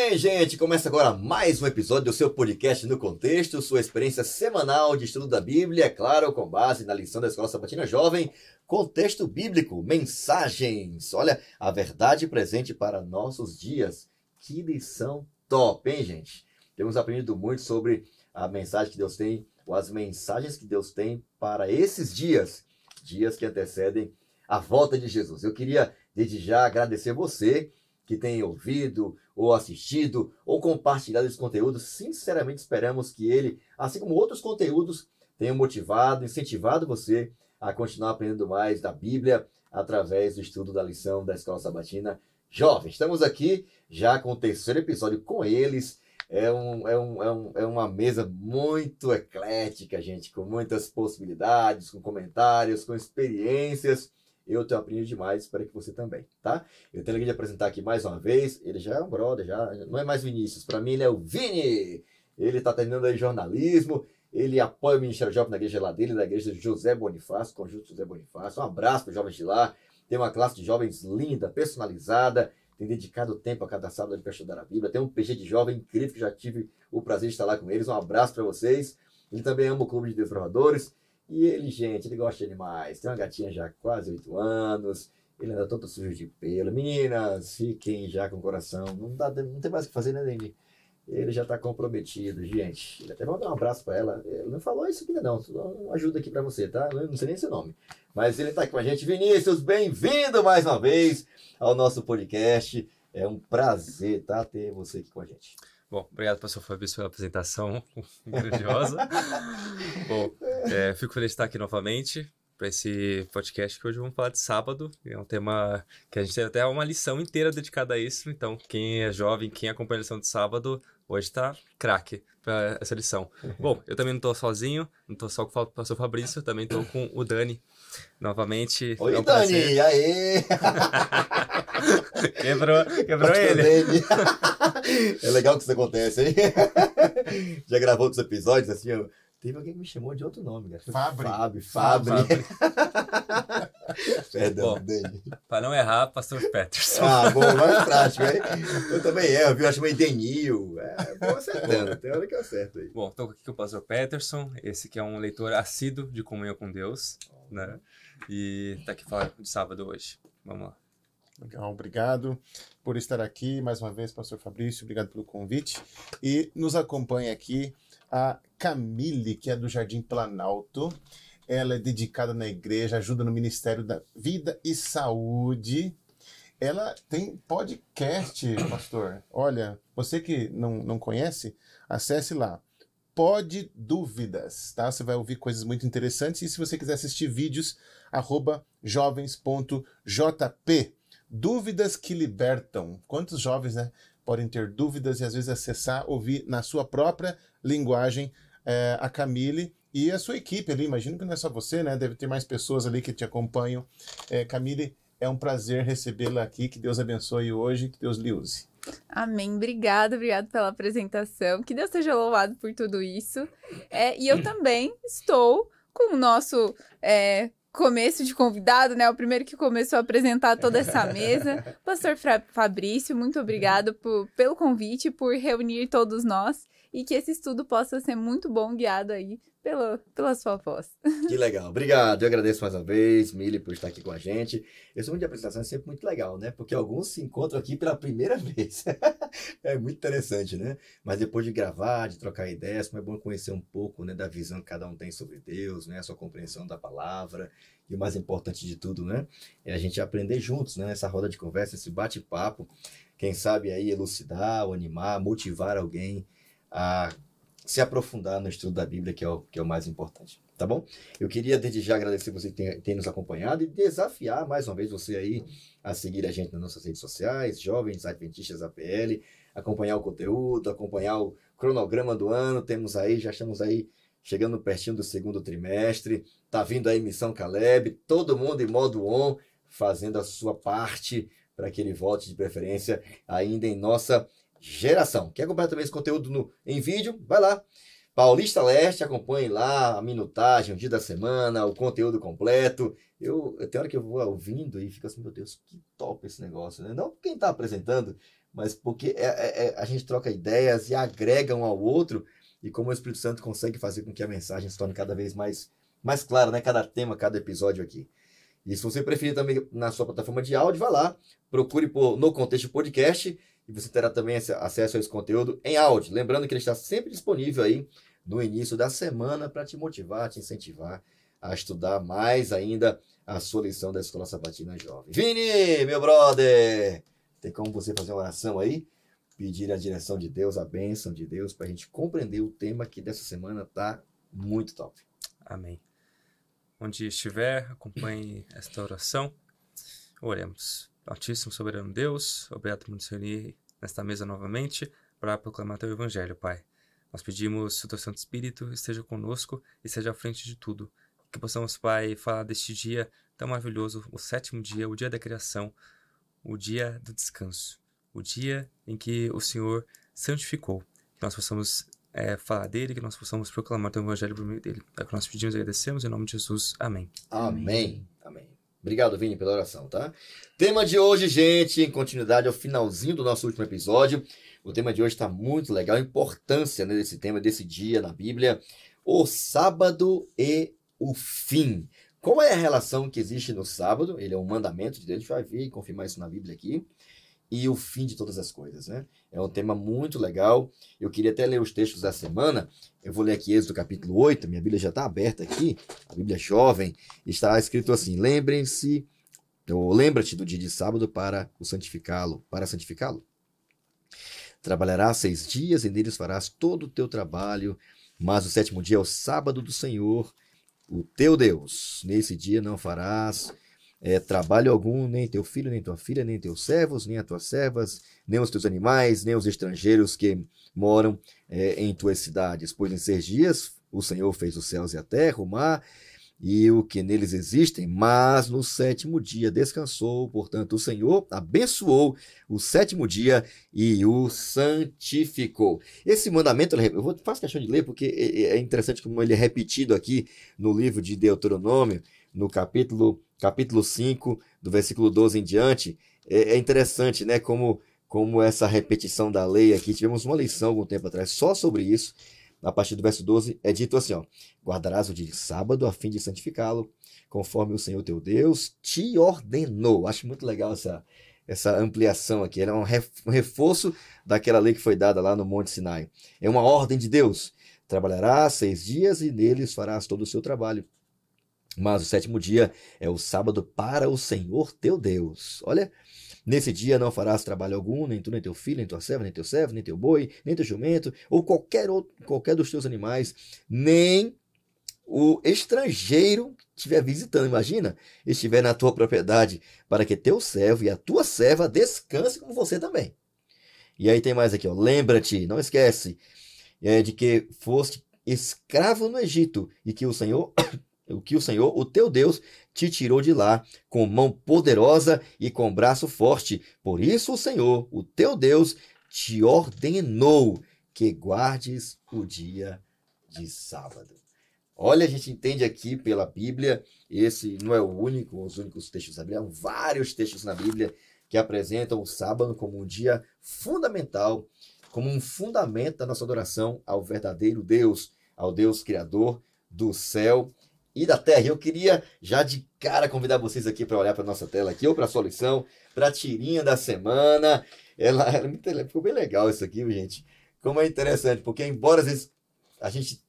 bem, gente? Começa agora mais um episódio do seu podcast No Contexto, sua experiência semanal de estudo da Bíblia, é claro, com base na lição da Escola Sabatina Jovem, contexto bíblico, mensagens. Olha, a verdade presente para nossos dias. Que lição top, hein, gente? Temos aprendido muito sobre a mensagem que Deus tem, ou as mensagens que Deus tem para esses dias, dias que antecedem a volta de Jesus. Eu queria, desde já, agradecer você que tem ouvido, ou assistido, ou compartilhado esse conteúdo. Sinceramente esperamos que ele, assim como outros conteúdos, tenham motivado, incentivado você a continuar aprendendo mais da Bíblia através do estudo da lição da Escola Sabatina Jovem. Estamos aqui já com o terceiro episódio com eles. É uma mesa muito eclética, gente, com muitas possibilidades, com comentários, com experiências. Eu tenho aprendido demais, espero que você também, tá? Eu tenho alegria de apresentar aqui mais uma vez. Ele já é um brother, já não é mais Vinícius. Para mim, ele é o Vini. Ele está terminando aí jornalismo. Ele apoia o Ministério Jovem na igreja lá dele, da igreja José Bonifácio, Conjunto José Bonifácio. Um abraço para os jovens de lá. Tem uma classe de jovens linda, personalizada. Tem dedicado tempo a cada sábado para estudar a Bíblia. Tem um PG de jovem incrível que já tive o prazer de estar lá com eles. Um abraço para vocês. Ele também ama o Clube de Desbravadores. E ele, gente, ele gosta de animais. Tem uma gatinha já quase 8 anos. Ele anda todo sujo de pelo. Meninas, fiquem já com o coração. Não tem mais o que fazer, né, Dani? Ele já tá comprometido, gente. Ele até vai dar um abraço pra ela. Ele não falou isso ainda não. Só ajuda aqui pra você, tá? Eu não sei nem seu nome. Mas ele tá aqui com a gente. Vinícius, bem-vindo mais uma vez ao nosso podcast. É um prazer, tá, ter você aqui com a gente. Bom, obrigado, pastor Fabrício, pela apresentação grandiosa. Bom, fico feliz de estar aqui novamente para esse podcast que hoje vamos falar de sábado. É um tema que a gente tem até uma lição inteira dedicada a isso. Então, quem é jovem, quem acompanha a lição de sábado, hoje está craque para essa lição. Bom, eu também não estou sozinho, não estou só com o pastor Fabrício, também estou com o Dani. Novamente. Oi, Dani! Aê! Quebrou ele. É legal que isso acontece, hein? Já gravou outros episódios, assim, teve alguém que me chamou de outro nome, cara. Fábio. Perdão, Dani. Para não errar, pastor Peterson. Ah, bom, mais prático, hein? Eu também erro, viu? Eu chamei Denil. Vou acertando, tem hora que eu acerto aí. Bom, estou aqui com o pastor Peterson, esse que é um leitor assíduo de comunhão com Deus, né? E está aqui falando de sábado hoje. Vamos lá. Legal, obrigado por estar aqui mais uma vez, pastor Fabrício, obrigado pelo convite. E nos acompanha aqui a Camille, que é do Jardim Planalto. Ela é dedicada na igreja, ajuda no Ministério da Vida e Saúde. Ela tem podcast, pastor. Olha, você que não conhece, acesse lá. Pod Dúvidas, tá? Você vai ouvir coisas muito interessantes. E se você quiser assistir vídeos, @jovens.jp. Dúvidas que libertam. Quantos jovens, né, podem ter dúvidas e às vezes acessar, ouvir na sua própria linguagem a Camille e a sua equipe ali. Imagino que não é só você, né? Deve ter mais pessoas ali que te acompanham. Camille, é um prazer recebê-la aqui. Que Deus abençoe hoje, que Deus lhe use. Amém. Obrigado pela apresentação. Que Deus seja louvado por tudo isso. E eu também estou com o nosso começo de convidado, né? O primeiro que começou a apresentar toda essa mesa. Pastor Fabrício, muito obrigado pelo convite, por reunir todos nós e que esse estudo possa ser muito bom, guiado aí pela sua voz. Que legal, obrigado. Eu agradeço mais uma vez, Mili, por estar aqui com a gente. Esse momento de apresentação é sempre muito legal, né? Porque alguns se encontram aqui pela primeira vez. É muito interessante, né? Mas depois de gravar, de trocar ideias, como é bom conhecer um pouco, né, da visão que cada um tem sobre Deus, né? A sua compreensão da palavra. E o mais importante de tudo, né? É a gente aprender juntos, né? Nessa roda de conversa, esse bate-papo. Quem sabe aí elucidar, ou animar, motivar alguém a se aprofundar no estudo da Bíblia, que é o mais importante, tá bom? Eu queria desde já agradecer você que tem nos acompanhado e desafiar mais uma vez você aí a seguir a gente nas nossas redes sociais, Jovens Adventistas APL, acompanhar o conteúdo, acompanhar o cronograma do ano. Já estamos aí chegando pertinho do segundo trimestre, tá vindo aí Missão Caleb, todo mundo em modo on, fazendo a sua parte para que ele volte de preferência ainda em nossa geração. Quer acompanhar também esse conteúdo em vídeo? Vai lá. Paulista Leste, acompanhe lá a minutagem, o dia da semana, o conteúdo completo. Tem hora que eu vou ouvindo e fico assim, meu Deus, que top esse negócio, né? Não quem está apresentando, mas porque a gente troca ideias e agrega um ao outro, e como o Espírito Santo consegue fazer com que a mensagem se torne cada vez mais clara, né? Cada tema, cada episódio aqui. E se você preferir também na sua plataforma de áudio, vá lá, procure por No Contexto Podcast, e você terá também acesso a esse conteúdo em áudio. Lembrando que ele está sempre disponível aí no início da semana para te motivar, te incentivar a estudar mais ainda a sua lição da Escola Sabatina Jovem. Vini, meu brother! Tem como você fazer uma oração aí? Pedir a direção de Deus, a bênção de Deus, para a gente compreender o tema que dessa semana tá muito top. Amém. Onde estiver, acompanhe esta oração. Oremos. Altíssimo Soberano Deus, obrigado por nos reunir nesta mesa novamente para proclamar teu Evangelho, Pai. Nós pedimos que o teu Santo Espírito esteja conosco e esteja à frente de tudo. Que possamos, Pai, falar deste dia tão maravilhoso, o 7º dia, o dia da criação, o dia do descanso, o dia em que o Senhor santificou. Que nós possamos falar dele, que nós possamos proclamar o teu Evangelho por meio dele. É o que nós pedimos e agradecemos, em nome de Jesus. Amém. Amém. Amém. Obrigado, Vini, pela oração, tá? Tema de hoje, gente, em continuidade ao finalzinho do nosso último episódio. O tema de hoje está muito legal, a importância, né, desse tema, desse dia na Bíblia. O sábado e o fim. Qual é a relação que existe no sábado? Ele é um mandamento de Deus, a gente vai ver e confirmar isso na Bíblia aqui. E o fim de todas as coisas, né? É um tema muito legal. Eu queria até ler os textos da semana. Eu vou ler aqui Êxodo capítulo 8. Minha Bíblia já está aberta aqui. A Bíblia jovem. Está escrito assim: lembrem-se, ou lembra-te do dia de sábado para santificá-lo. Trabalharás 6 dias e neles farás todo o teu trabalho. Mas o 7º dia é o sábado do Senhor, o teu Deus. Nesse dia não farás trabalho algum, nem teu filho, nem tua filha, nem teus servos, nem as tuas servas, nem os teus animais, nem os estrangeiros que moram em tuas cidades. Pois em 6 dias o Senhor fez os céus e a terra, o mar e o que neles existem, mas no 7º dia descansou. Portanto, o Senhor abençoou o 7º dia e o santificou. Esse mandamento, eu faço questão de ler porque é interessante como ele é repetido aqui no livro de Deuteronômio, no capítulo 5, do versículo 12 em diante. É interessante, né, como essa repetição da lei aqui. Tivemos uma lição algum tempo atrás só sobre isso. A partir do verso 12 é dito assim, ó: guardarás o dia de sábado a fim de santificá-lo, conforme o Senhor teu Deus te ordenou. Acho muito legal essa ampliação aqui. Ela é um reforço daquela lei que foi dada lá no Monte Sinai. É uma ordem de Deus. Trabalharás 6 dias e neles farás todo o seu trabalho. Mas o 7º dia é o sábado para o Senhor teu Deus. Olha, nesse dia não farás trabalho algum, nem tu, nem teu filho, nem tua serva, nem teu servo, nem teu boi, nem teu jumento, ou qualquer dos teus animais, nem o estrangeiro que estiver visitando, imagina, estiver na tua propriedade, para que teu servo e a tua serva descansem com você também. E aí tem mais aqui, ó: lembra-te, não esquece, de que foste escravo no Egito, e que o Senhor, o teu Deus, te tirou de lá com mão poderosa e com braço forte. Por isso o Senhor, o teu Deus, te ordenou que guardes o dia de sábado. Olha, a gente entende aqui pela Bíblia, esse não é os únicos textos da Bíblia, há vários textos na Bíblia que apresentam o sábado como um dia fundamental, como um fundamento da nossa adoração ao verdadeiro Deus, ao Deus Criador do céu e da terra. Eu queria já de cara convidar vocês aqui para olhar para a nossa tela aqui, ou para a sua lição, para a tirinha da semana. Ela ficou bem legal isso aqui, gente. Como é interessante, porque embora a gente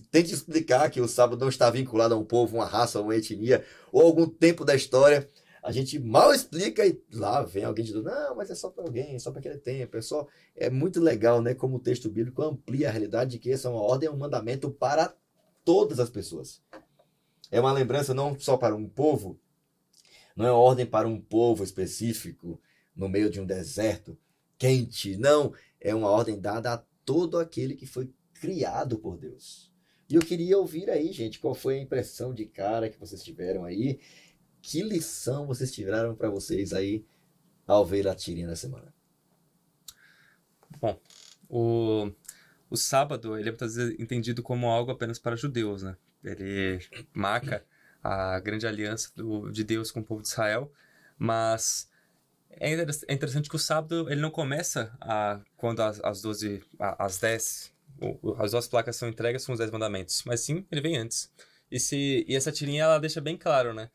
tente explicar que o sábado não está vinculado a um povo, uma raça, uma etnia, ou algum tempo da história, a gente mal explica e lá vem alguém dizendo: não, mas é só para alguém, é só para aquele tempo, é muito legal, né? Como o texto bíblico amplia a realidade de que essa é uma ordem, é um mandamento para todas as pessoas. É uma lembrança não só para um povo, não é uma ordem para um povo específico, no meio de um deserto quente, não. É uma ordem dada a todo aquele que foi criado por Deus. E eu queria ouvir aí, gente, qual foi a impressão de cara que vocês tiveram aí, que lição vocês tiraram para vocês aí ao ver a tirinha da semana. Bom, o sábado, ele é muitas vezes entendido como algo apenas para judeus, né? Ele marca a grande aliança de Deus com o povo de Israel, mas É interessante que o sábado, ele não começa quando às 12, às 10, as 2 placas são entregues, são os 10 mandamentos. Mas sim, ele vem antes. E essa tirinha, ela deixa bem claro, né?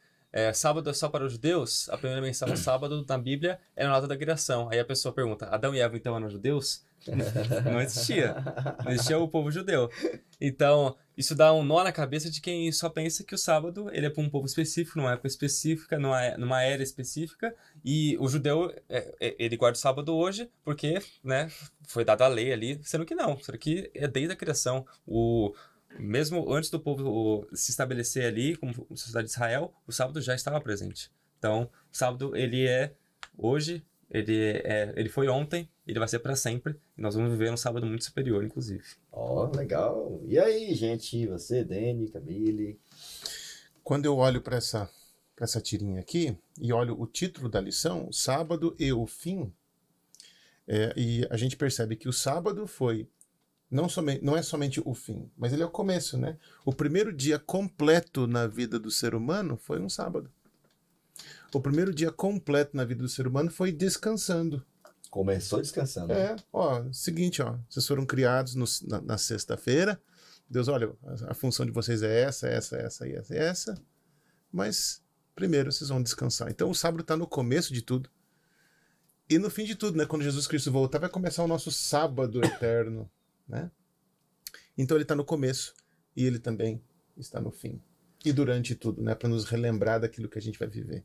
Sábado é só para os judeus? A primeira menção ao sábado na Bíblia é na nota da criação. Aí a pessoa pergunta, Adão e Eva então eram judeus? Não existia. Não existia o povo judeu. Então, isso dá um nó na cabeça de quem só pensa que o sábado ele é para um povo específico, numa época específica, numa era específica. E o judeu, ele guarda o sábado hoje porque, né, foi dada a lei ali, sendo que não. Sendo que é desde a criação. Mesmo antes do povo se estabelecer ali como sociedade de Israel, o sábado já estava presente. Então, o sábado, ele é hoje, ele foi ontem, ele vai ser para sempre. E nós vamos viver um sábado muito superior, inclusive. Legal. E aí, gente? Você, Dani, Camille? Quando eu olho para essa tirinha aqui e olho o título da lição, o sábado e o fim, e a gente percebe que o sábado foi não é somente o fim, mas ele é o começo, né? O primeiro dia completo na vida do ser humano foi um sábado. O primeiro dia completo na vida do ser humano foi descansando. Começou descansando. Seguinte, vocês foram criados na sexta-feira. Deus, olha, a função de vocês é essa. Mas primeiro vocês vão descansar. Então o sábado está no começo de tudo. E no fim de tudo, né? Quando Jesus Cristo voltar, vai começar o nosso sábado eterno. Né? Então ele está no começo e ele também está no fim. E durante tudo, né? Para nos relembrar daquilo que a gente vai viver.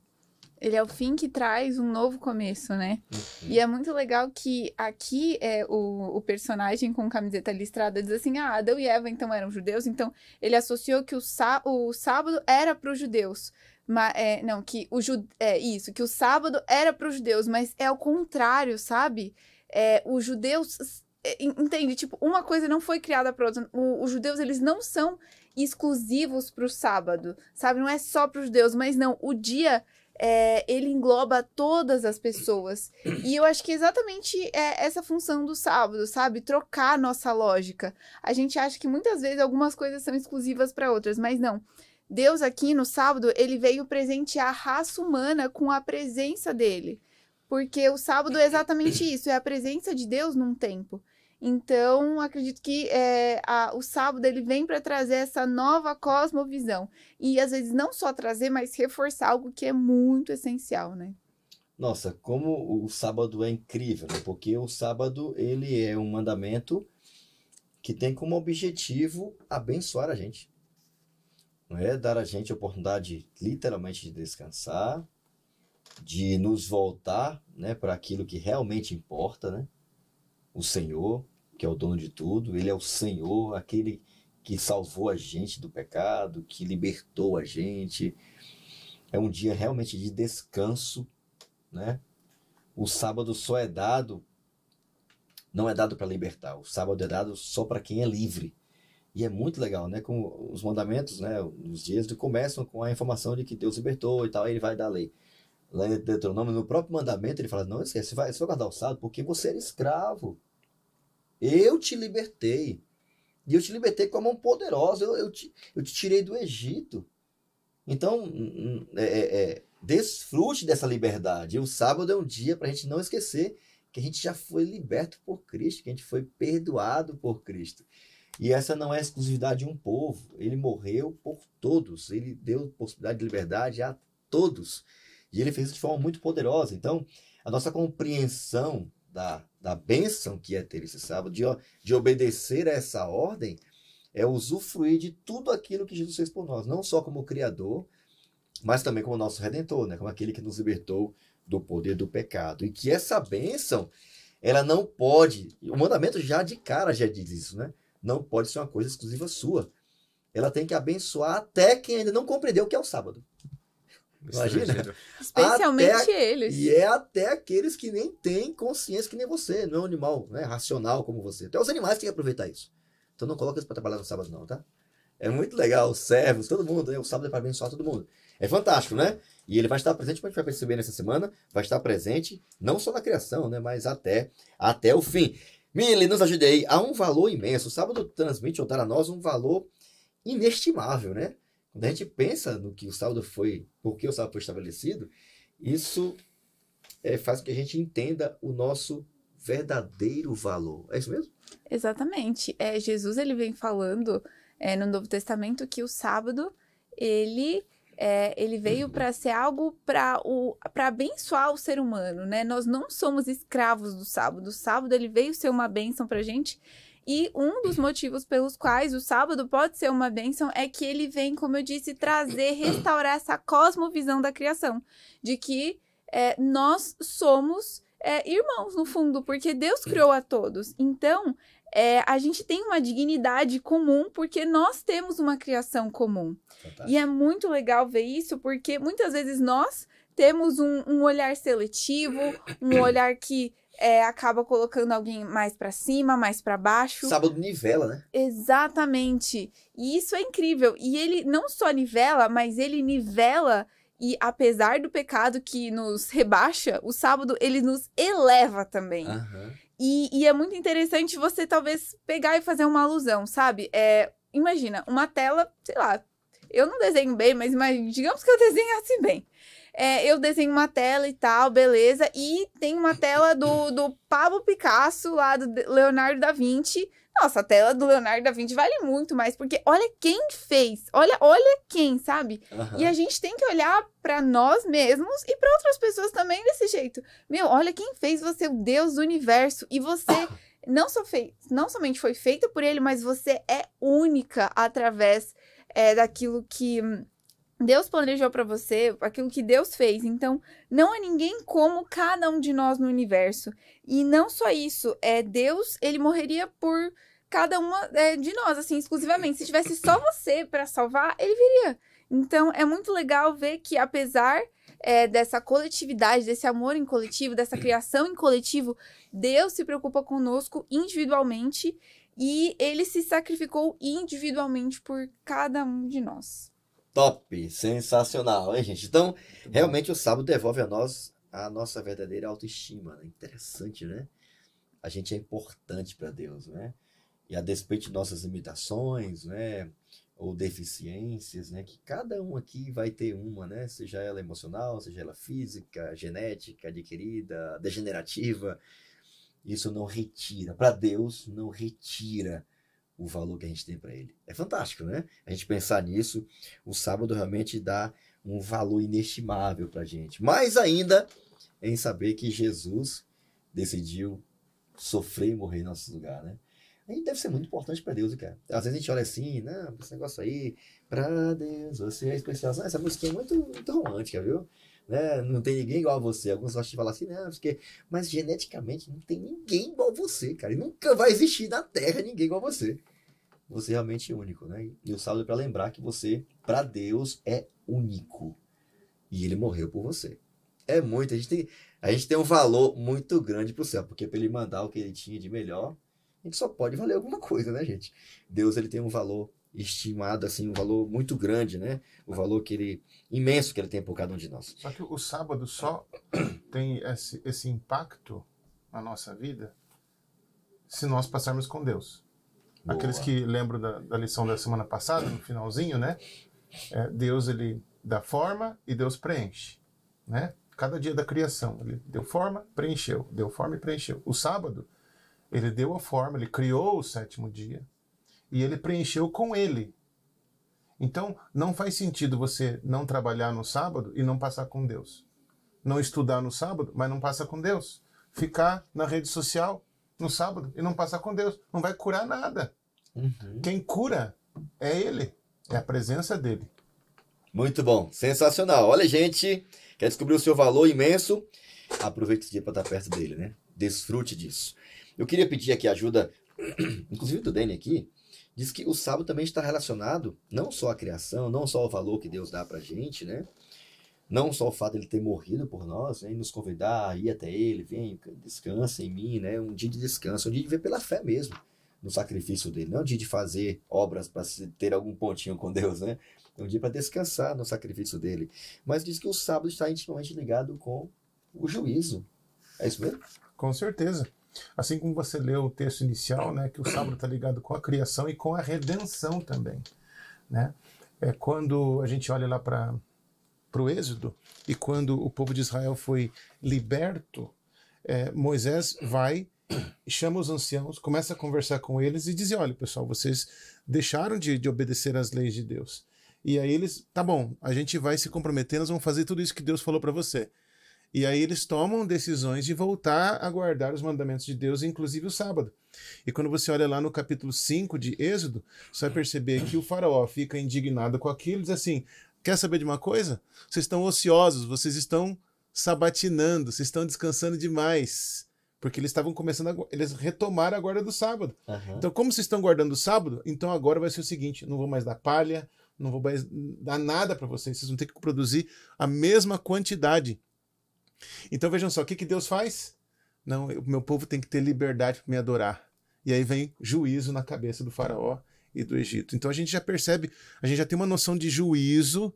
Ele é o fim que traz um novo começo, né? E é muito legal que aqui o personagem com camiseta listrada diz assim, Adão e Eva então eram judeus, então ele associou que o sábado era para os judeus. Que o sábado era para os judeus, mas é o contrário, sabe? Os judeus... Entende? Tipo, uma coisa não foi criada para outra. Os judeus, eles não são exclusivos para o sábado, sabe? Não é só para os judeus, mas não. O dia, ele engloba todas as pessoas. E eu acho que exatamente essa função do sábado, sabe? Trocar a nossa lógica. A gente acha que muitas vezes algumas coisas são exclusivas para outras, mas não. Deus aqui no sábado, ele veio presentear a raça humana com a presença dele. Porque o sábado é exatamente isso, é a presença de Deus num tempo. Então, acredito que o sábado ele vem para trazer essa nova cosmovisão. E, às vezes, não só trazer, mas reforçar algo que é muito essencial, né? Nossa, como o sábado é incrível, né? Porque o sábado, ele é um mandamento que tem como objetivo abençoar a gente. Não é dar a gente a oportunidade, literalmente, de descansar, de nos voltar, né, para aquilo que realmente importa, né? O Senhor, que é o dono de tudo, ele é o Senhor, aquele que salvou a gente do pecado, que libertou a gente. É um dia realmente de descanso, né? O sábado só é dado, não é dado para libertar, o sábado é dado só para quem é livre. E é muito legal, né? Com os mandamentos, né? Os dias começam com a informação de que Deus libertou e tal, aí ele vai dar a lei. Lá em Deuteronômio, no próprio mandamento, ele fala, não esquece, você vai guardar o sábado porque você era escravo. Eu te libertei. E eu te libertei com a mão poderosa. Eu te tirei do Egito. Então, desfrute dessa liberdade. E o sábado é um dia para a gente não esquecer que a gente já foi liberto por Cristo, que a gente foi perdoado por Cristo. E essa não é a exclusividade de um povo. Ele morreu por todos. Ele deu possibilidade de liberdade a todos. E ele fez isso de forma muito poderosa. Então, a nossa compreensão da bênção que é ter esse sábado, de obedecer a essa ordem, é usufruir de tudo aquilo que Jesus fez por nós. Não só como Criador, mas também como nosso Redentor, né? Como aquele que nos libertou do poder do pecado. E que essa bênção, ela não pode... O mandamento já de cara já diz isso, né? Não pode ser uma coisa exclusiva sua. Ela tem que abençoar até quem ainda não compreendeu o que é o sábado. Imagina? Especialmente eles. E é até aqueles que nem têm consciência que nem você, não é um animal, né, racional como você. Até os animais têm que aproveitar isso. Então não coloca isso para trabalhar no sábado não, tá? É muito legal, os servos, todo mundo, né? O sábado é para abençoar todo mundo. É fantástico, né? E ele vai estar presente, como a gente vai perceber nessa semana, vai estar presente não só na criação, né, mas até o fim. Mili, nos ajude aí. Há um valor imenso. O sábado transmite ou dá a nós um valor inestimável, né? Quando a gente pensa no que o sábado foi, por que o sábado foi estabelecido, isso faz com que a gente entenda o nosso verdadeiro valor. É isso mesmo? Exatamente. Jesus, ele vem falando no Novo Testamento que o sábado, ele veio para ser algo para abençoar o ser humano, né? Nós não somos escravos do sábado. O sábado, ele veio ser uma bênção para a gente. E um dos motivos pelos quais o sábado pode ser uma bênção é que ele vem, como eu disse, restaurar essa cosmovisão da criação. De que nós somos irmãos, no fundo, porque Deus criou a todos. Então, a gente tem uma dignidade comum porque nós temos uma criação comum. Fantástico. E é muito legal ver isso porque muitas vezes nós temos um olhar seletivo, um olhar que acaba colocando alguém mais para cima, mais para baixo. Sábado nivela, né? Exatamente. E isso é incrível. E ele não só nivela, mas ele nivela. E apesar do pecado que nos rebaixa, o sábado, ele nos eleva também. Aham. E é muito interessante você, talvez, pegar e fazer uma alusão, sabe? Imagina, uma tela, sei lá, eu não desenho bem, mas digamos que eu desenhasse bem. Eu desenho uma tela e tal, beleza, e tem uma tela do Pablo Picasso, lá do Leonardo da Vinci. Nossa, a tela do Leonardo da Vinci vale muito mais, porque olha quem fez, olha quem, sabe? Aham. E a gente tem que olhar pra nós mesmos e pra outras pessoas também desse jeito. Meu, olha quem fez você, o Deus do universo, e você não somente foi feita por ele, mas você é única através daquilo que Deus planejou pra você, aquilo que Deus fez. Então, não há ninguém como cada um de nós no universo. E não só isso, Deus, ele morreria por cada uma de nós, assim, exclusivamente. Se tivesse só você pra salvar, ele viria. Então, é muito legal ver que, apesar dessa coletividade, desse amor em coletivo, dessa criação em coletivo, Deus se preocupa conosco individualmente e ele se sacrificou individualmente por cada um de nós. Top, sensacional, hein, gente? Então, realmente o sábado devolve a nós a nossa verdadeira autoestima, né? Interessante, né? A gente é importante para Deus, né? E a despeito de nossas limitações, né? Ou deficiências, né? Que cada um aqui vai ter uma, né? Seja ela emocional, seja ela física, genética, adquirida, degenerativa. Isso não retira, para Deus, não retira o valor que a gente tem para ele. É fantástico, né? A gente pensar nisso, o sábado realmente dá um valor inestimável para a gente. Mais ainda em saber que Jesus decidiu sofrer e morrer em nosso lugar, né? Aí deve ser muito importante para Deus, cara. Às vezes a gente olha assim, não, esse negócio aí, para Deus, você é especial. Não, essa música é muito romântica, viu? Né? Não tem ninguém igual a você. Alguns gostam de falar assim, não, porque... mas geneticamente não tem ninguém igual a você, cara. E nunca vai existir na Terra ninguém igual a você. Você é realmente único, né? E o sábado é para lembrar que você, para Deus, é único. E ele morreu por você. É muito. A gente tem um valor muito grande pro céu, porque para ele mandar o que ele tinha de melhor, a gente só pode valer alguma coisa, né, gente? Deus, ele tem um valor estimado, assim, um valor muito grande, né? O valor imenso que ele tem por cada um de nós. Só que o sábado só tem esse impacto na nossa vida se nós passarmos com Deus. Boa. Aqueles que lembram da lição da semana passada, no finalzinho, né? Deus, ele dá forma e Deus preenche, né? Cada dia da criação, ele deu forma, preencheu, deu forma e preencheu. O sábado, ele deu a forma, ele criou o sétimo dia e ele preencheu com ele. Então, não faz sentido você não trabalhar no sábado e não passar com Deus. Não estudar no sábado, mas não passar com Deus. Ficar na rede social no sábado e não passar com Deus. Não vai curar nada. Uhum. Quem cura é Ele. É a presença dele. Muito bom, sensacional. Olha, gente, quer descobrir o seu valor imenso? Aproveite esse dia para estar perto dele, né? Desfrute disso. Eu queria pedir aqui ajuda, inclusive do Dani aqui, diz que o sábado também está relacionado não só à criação, não só ao valor que Deus dá pra gente, né? Não só o fato de ele ter morrido por nós, né? E nos convidar a ir até ele, vem, descansa em mim, né? Um dia de descanso, um dia de viver pela fé mesmo, no sacrifício dele. Não é um dia de fazer obras para ter algum pontinho com Deus, né? É um dia para descansar no sacrifício dele. Mas diz que o sábado está intimamente ligado com o juízo. É isso mesmo? Com certeza. Assim como você leu o texto inicial, né, que o sábado está ligado com a criação e com a redenção também, né? Quando a gente olha lá para para o Êxodo, e quando o povo de Israel foi liberto, Moisés vai, chama os anciãos, começa a conversar com eles e diz: olha, pessoal, vocês deixaram de obedecer às leis de Deus. E aí eles, tá bom, a gente vai se comprometer, nós vamos fazer tudo isso que Deus falou para você. E aí eles tomam decisões de voltar a guardar os mandamentos de Deus, inclusive o sábado. E quando você olha lá no capítulo 5 de Êxodo, você vai perceber que o faraó fica indignado com aquilo e diz assim: quer saber de uma coisa? Vocês estão ociosos, vocês estão sabatinando, vocês estão descansando demais. Porque eles estavam começando, eles retomaram a guarda do sábado. Uhum. Então, como vocês estão guardando o sábado, então agora vai ser o seguinte: não vou mais dar palha, não vou mais dar nada para vocês, vocês vão ter que produzir a mesma quantidade. Então vejam só, o que Deus faz? Não, o meu povo tem que ter liberdade para me adorar. E aí vem juízo na cabeça do faraó e do Egito. Então a gente já percebe, a gente já tem uma noção de juízo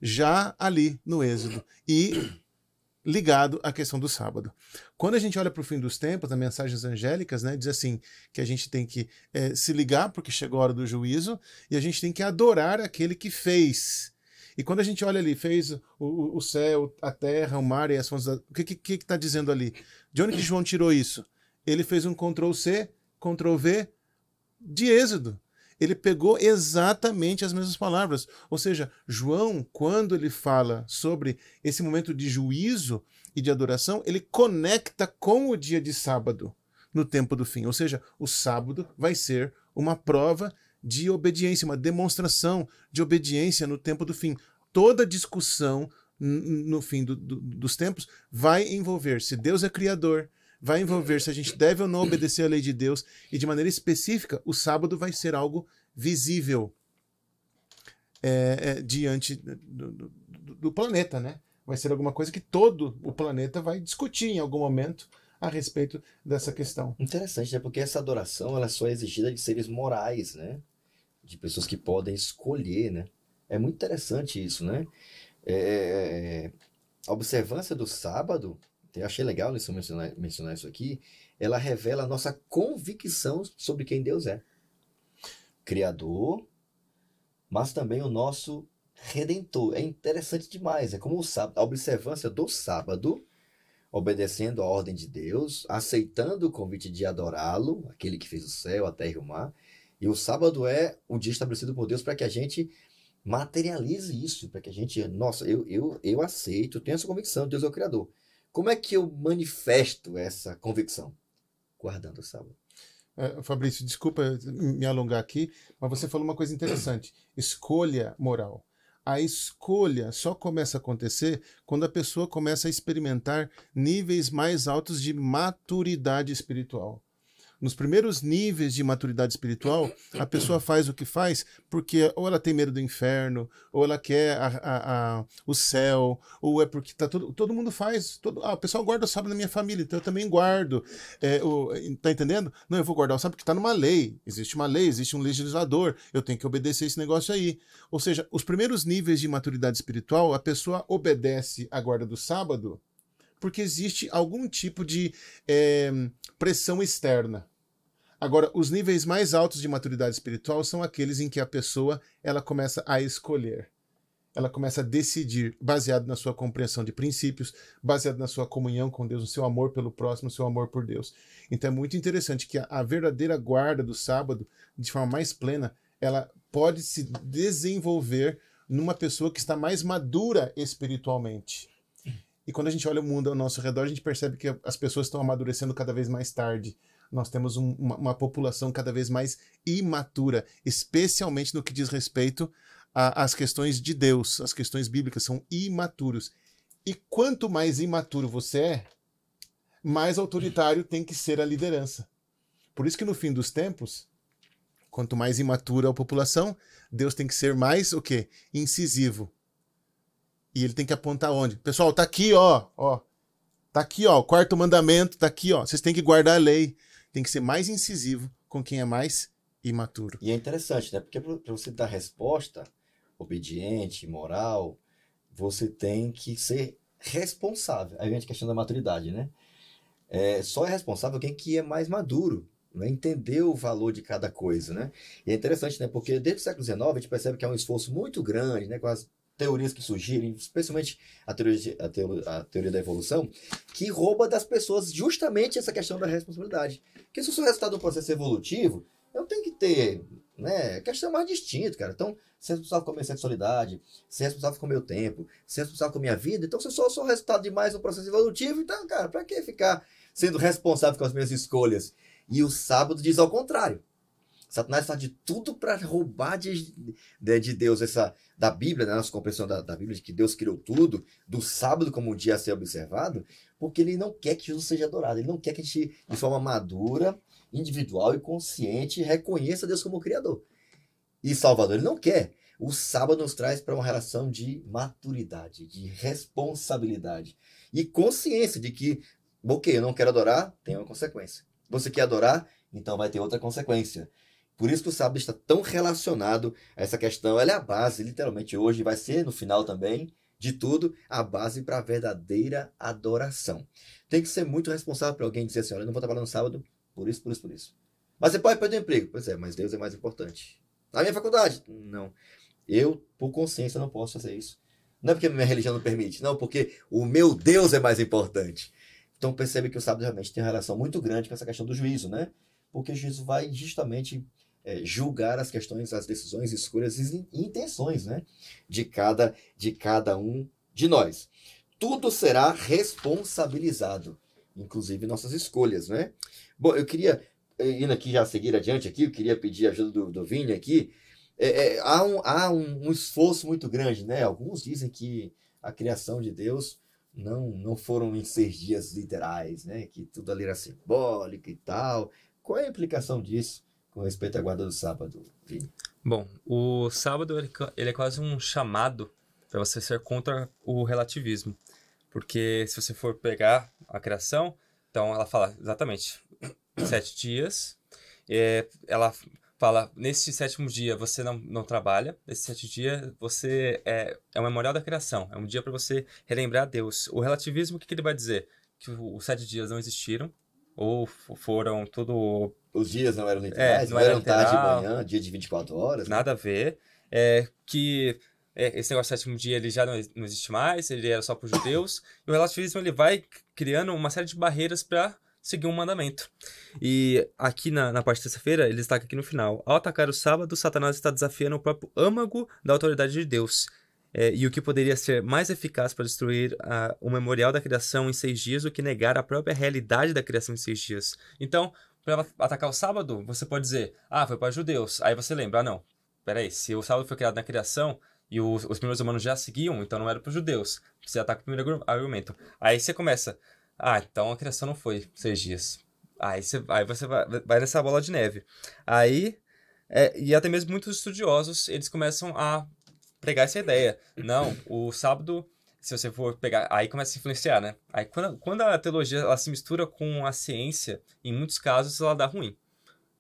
já ali no Êxodo. E ligado à questão do sábado. Quando a gente olha para o fim dos tempos, nas mensagens angélicas, né, diz assim, que a gente tem que se ligar porque chegou a hora do juízo, e a gente tem que adorar aquele que fez. E quando a gente olha ali, fez o céu, a terra, o mar e as fontes o que está dizendo ali? De onde que João tirou isso? Ele fez um Ctrl+C, Ctrl+V de Êxodo. Ele pegou exatamente as mesmas palavras. Ou seja, João, quando ele fala sobre esse momento de juízo e de adoração, ele conecta com o dia de sábado no tempo do fim. Ou seja, o sábado vai ser uma prova de obediência, uma demonstração de obediência no tempo do fim. Toda discussão no fim dos tempos vai envolver se Deus é criador, vai envolver se a gente deve ou não obedecer à lei de Deus, e de maneira específica, o sábado vai ser algo visível diante do planeta, né? Vai ser alguma coisa que todo o planeta vai discutir em algum momento a respeito dessa questão. Interessante, né? Porque essa adoração ela só é exigida de seres morais, né? De pessoas que podem escolher, né? É muito interessante isso, né? A observância do sábado, eu achei legal isso mencionar isso aqui, ela revela a nossa convicção sobre quem Deus é. Criador, mas também o nosso Redentor. É interessante demais, é como o sábado, a observância do sábado, obedecendo a ordem de Deus, aceitando o convite de adorá-lo, aquele que fez o céu, a terra e o mar. E o sábado é um dia estabelecido por Deus para que a gente materialize isso, para que a gente, nossa, eu aceito, tenho essa convicção, Deus é o Criador. Como é que eu manifesto essa convicção? Guardando o sábado. Fabrício, desculpa me alongar aqui, mas você falou uma coisa interessante. Escolha moral. A escolha só começa a acontecer quando a pessoa começa a experimentar níveis mais altos de maturidade espiritual. Nos primeiros níveis de maturidade espiritual, a pessoa faz o que faz porque ou ela tem medo do inferno, ou ela quer o céu, ou é porque todo mundo faz. O pessoal guarda o sábado na minha família, então eu também guardo. Tá entendendo? Não, eu vou guardar o sábado porque está numa lei. Existe uma lei, existe um legislador, eu tenho que obedecer esse negócio aí. Ou seja, os primeiros níveis de maturidade espiritual, a pessoa obedece à guarda do sábado porque existe algum tipo de pressão externa. Agora, os níveis mais altos de maturidade espiritual são aqueles em que a pessoa ela começa a escolher. Ela começa a decidir, baseado na sua compreensão de princípios, baseado na sua comunhão com Deus, no seu amor pelo próximo, no seu amor por Deus. Então é muito interessante que a verdadeira guarda do sábado, de forma mais plena, ela pode se desenvolver numa pessoa que está mais madura espiritualmente. E quando a gente olha o mundo ao nosso redor, a gente percebe que as pessoas estão amadurecendo cada vez mais tarde. Nós temos uma população cada vez mais imatura, especialmente no que diz respeito às questões de Deus. As questões bíblicas são imaturos. E quanto mais imaturo você é, mais autoritário tem que ser a liderança. Por isso que no fim dos tempos, quanto mais imatura a população, Deus tem que ser mais o quê? Incisivo. E ele tem que apontar onde? Pessoal, tá aqui, ó. Tá aqui, ó. O quarto mandamento, tá aqui, ó. Vocês têm que guardar a lei. Tem que ser mais incisivo com quem é mais imaturo. E é interessante, né? Porque para você dar resposta obediente, moral, você tem que ser responsável. Aí vem a questão da maturidade, né? Só é responsável quem que é mais maduro, né? Entender o valor de cada coisa, né? E é interessante, né? Porque desde o século XIX a gente percebe que há um esforço muito grande, né? teorias que surgirem, especialmente a teoria da evolução, que rouba das pessoas justamente essa questão da responsabilidade. Porque se eu sou resultado do processo evolutivo, eu tenho que ter, né, questão mais distinta, cara. Então, ser responsável com a minha sexualidade, ser responsável com o meu tempo, ser responsável com a minha vida. Então, se eu só sou resultado de mais um processo evolutivo, então, cara, pra que ficar sendo responsável com as minhas escolhas? E o sábado diz ao contrário. Satanás faz de tudo para roubar de Deus, da Bíblia, né, nossa compreensão da Bíblia, de que Deus criou tudo, do sábado como um dia a ser observado, porque ele não quer que Jesus seja adorado. Ele não quer que a gente, de forma madura, individual e consciente, reconheça Deus como Criador e Salvador. Ele não quer. O sábado nos traz para uma relação de maturidade, de responsabilidade e consciência de que, ok, eu não quero adorar, tem uma consequência. Você quer adorar, então vai ter outra consequência. Por isso que o sábado está tão relacionado a essa questão. Ela é a base, literalmente, hoje, vai ser no final também, de tudo, a base para a verdadeira adoração. Tem que ser muito responsável para alguém dizer assim, olha, eu não vou trabalhar no sábado, por isso, por isso, por isso. Mas você pode perder o emprego. Pois é, mas Deus é mais importante. Na minha faculdade? Não. Eu, por consciência, não posso fazer isso. Não é porque a minha religião não permite, não, porque o meu Deus é mais importante. Então percebe que o sábado realmente tem uma relação muito grande com essa questão do juízo, né? Porque o juízo vai justamente julgar as questões, as decisões, escolhas e intenções, né? de cada um de nós. Tudo será responsabilizado, inclusive nossas escolhas, né? Bom, eu queria, indo aqui já seguir adiante aqui, eu queria pedir a ajuda do Vini aqui. Há um esforço muito grande, né? Alguns dizem que a criação de Deus não foram em 6 dias literais, né? Que tudo ali era simbólico e tal. Qual é a implicação disso com respeito à guarda do sábado, Vini? Bom, o sábado ele é quase um chamado para você ser contra o relativismo. Porque se você for pegar a criação, então ela fala exatamente 7 dias, ela fala, nesse 7º dia você não trabalha, nesse 7º dia você é um memorial da criação, é um dia para você relembrar a Deus. O relativismo, o que ele vai dizer? Que os 7 dias não existiram, ou foram tudo... Os dias não eram literais, não eram tarde e manhã, dia de 24 horas. Nada a ver. Que esse negócio do 7º dia ele já não existe mais, ele era só para os judeus. E o relativismo ele vai criando uma série de barreiras para seguir um mandamento. E aqui na parte de terça-feira, ele destaca aqui no final. Ao atacar o sábado, Satanás está desafiando o próprio âmago da autoridade de Deus. E o que poderia ser mais eficaz para destruir o memorial da criação em 6 dias do que negar a própria realidade da criação em 6 dias. Então, para atacar o sábado, você pode dizer, foi para judeus. Aí você lembra, não, peraí, se o sábado foi criado na criação e os primeiros humanos já seguiam, então não era para os judeus. Você ataca o primeiro argumento. Aí você começa, então a criação não foi 6 dias. Aí você vai nessa bola de neve. Aí, e até mesmo muitos estudiosos, eles começam a pregar essa ideia. Não, o sábado, se você for pegar, aí começa a se influenciar, né? Aí quando a teologia ela se mistura com a ciência, em muitos casos ela dá ruim.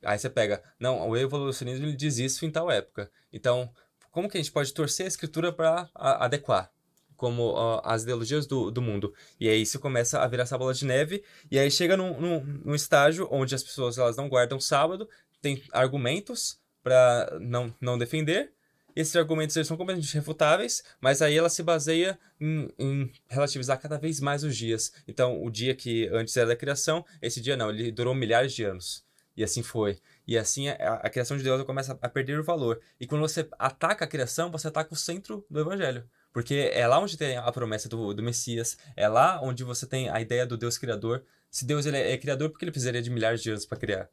Aí você pega, não, o evolucionismo ele diz isso em tal época. Então, como que a gente pode torcer a escritura para adequar? Como as ideologias do mundo. E aí isso começa a virar essa bola de neve, e aí chega num estágio onde as pessoas elas não guardam sábado, tem argumentos para não defender. Esses argumentos eles são completamente refutáveis, mas aí ela se baseia em relativizar cada vez mais os dias. Então, o dia que antes era da criação, esse dia não, ele durou milhares de anos. E assim foi. E assim a criação de Deus começa a perder o valor. E quando você ataca a criação, você ataca o centro do evangelho. Porque é lá onde tem a promessa do Messias, é lá onde você tem a ideia do Deus criador. Se Deus ele é criador, por que ele precisaria de milhares de anos para criar?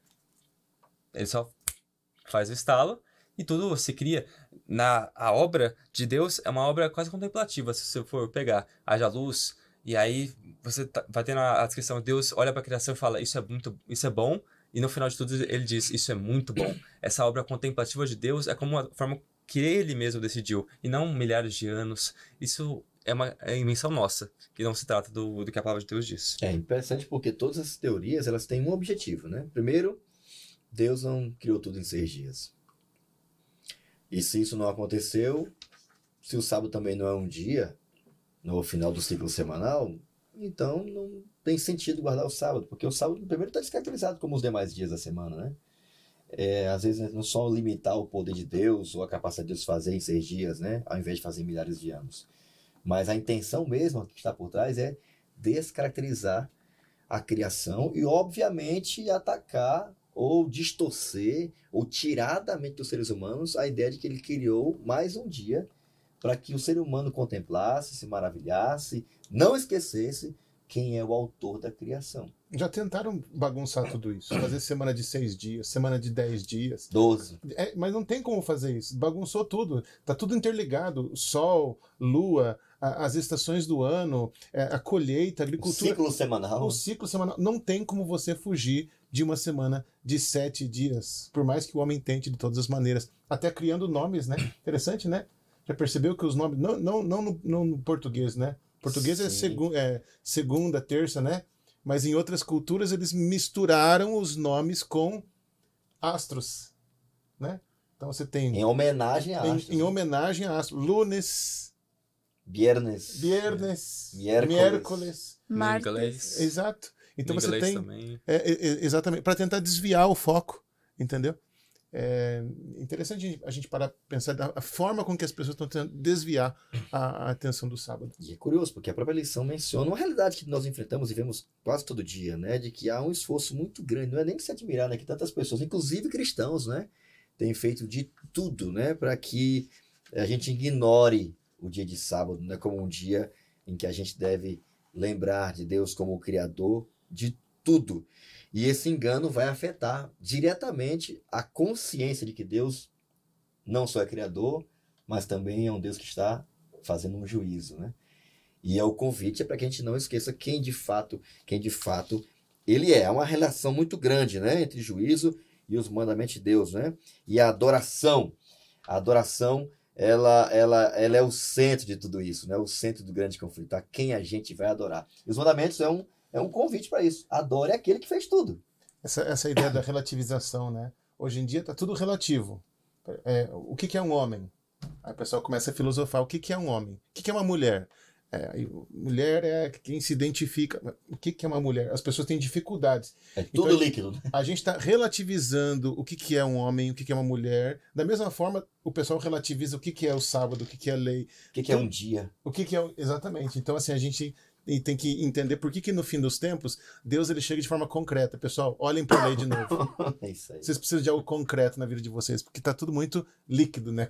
Ele só faz o estalo e tudo se cria. A obra de Deus é uma obra quase contemplativa, se você for pegar. Haja luz, e aí você vai tendo a descrição. Deus olha para a criação e fala, isso é bom, e no final de tudo ele diz, isso é muito bom. Essa obra contemplativa de Deus é como uma forma que ele mesmo decidiu, e não milhares de anos. Isso é uma invenção nossa, que não se trata do que a palavra de Deus diz. É interessante porque todas essas teorias elas têm um objetivo, né? Primeiro, Deus não criou tudo em 6 dias. E se isso não aconteceu, se o sábado também não é um dia, no final do ciclo semanal, então não tem sentido guardar o sábado, porque o sábado primeiro está descaracterizado como os demais dias da semana, né? às vezes não só limitar o poder de Deus ou a capacidade de Deus fazer em 6 dias, né? Ao invés de fazer em milhares de anos. Mas a intenção mesmo que está por trás é descaracterizar a criação e, obviamente, atacar ou distorcer ou tirar da mente dos seres humanos a ideia de que ele criou mais um dia para que o ser humano contemplasse, se maravilhasse, não esquecesse quem é o autor da criação. Já tentaram bagunçar tudo isso, fazer semana de 6 dias, semana de 10 dias. 12. Mas não tem como fazer isso, bagunçou tudo, tá tudo interligado, sol, lua, as estações do ano, a colheita, a agricultura. Ciclo semanal. O ciclo semanal. Não tem como você fugir de uma semana de 7 dias, por mais que o homem tente de todas as maneiras, até criando nomes, né? Interessante, né? Já percebeu que os nomes, não no português, né? Português é segunda, terça, né? Mas em outras culturas eles misturaram os nomes com astros, né? Então você tem... Em homenagem a astros. Em homenagem a astros. Lunes, Viernes, miércoles. Martes. Exato. Então você tem... Também. Exatamente. Para tentar desviar o foco, entendeu? É interessante a gente parar para pensar da forma com que as pessoas estão tentando desviar a atenção do sábado. E é curioso, porque a própria lição menciona uma realidade que nós enfrentamos e vemos quase todo dia, né? De que há um esforço muito grande, não é nem de se admirar, né? Que tantas pessoas, inclusive cristãos, né? Têm feito de tudo, né? Para que a gente ignore o dia de sábado, né? Como um dia em que a gente deve lembrar de Deus como o Criador de tudo. E esse engano vai afetar diretamente a consciência de que Deus não só é Criador, mas também é um Deus que está fazendo um juízo, né? E o convite é para que a gente não esqueça quem de fato ele é. Há uma relação muito grande, né, entre juízo e os mandamentos de Deus, né? E a adoração, ela é o centro de tudo isso, né? O centro do grande conflito, a quem a gente vai adorar. E os mandamentos é um convite para isso. Adore aquele que fez tudo. Essa ideia da relativização, né? Hoje em dia está tudo relativo. O que é um homem? Aí o pessoal começa a filosofar. O que é um homem? O que é uma mulher? Mulher é quem se identifica. O que é uma mulher? As pessoas têm dificuldades. É tudo então, líquido, né? A gente está relativizando o que é um homem, o que é uma mulher. Da mesma forma, o pessoal relativiza o que é o sábado, o que é a lei. O que é um dia? Exatamente. Então, assim, a gente tem que entender por que no fim dos tempos, Deus ele chega de forma concreta. Pessoal, olhem para a lei de novo. É isso aí. Vocês precisam de algo concreto na vida de vocês, porque está tudo muito líquido, né?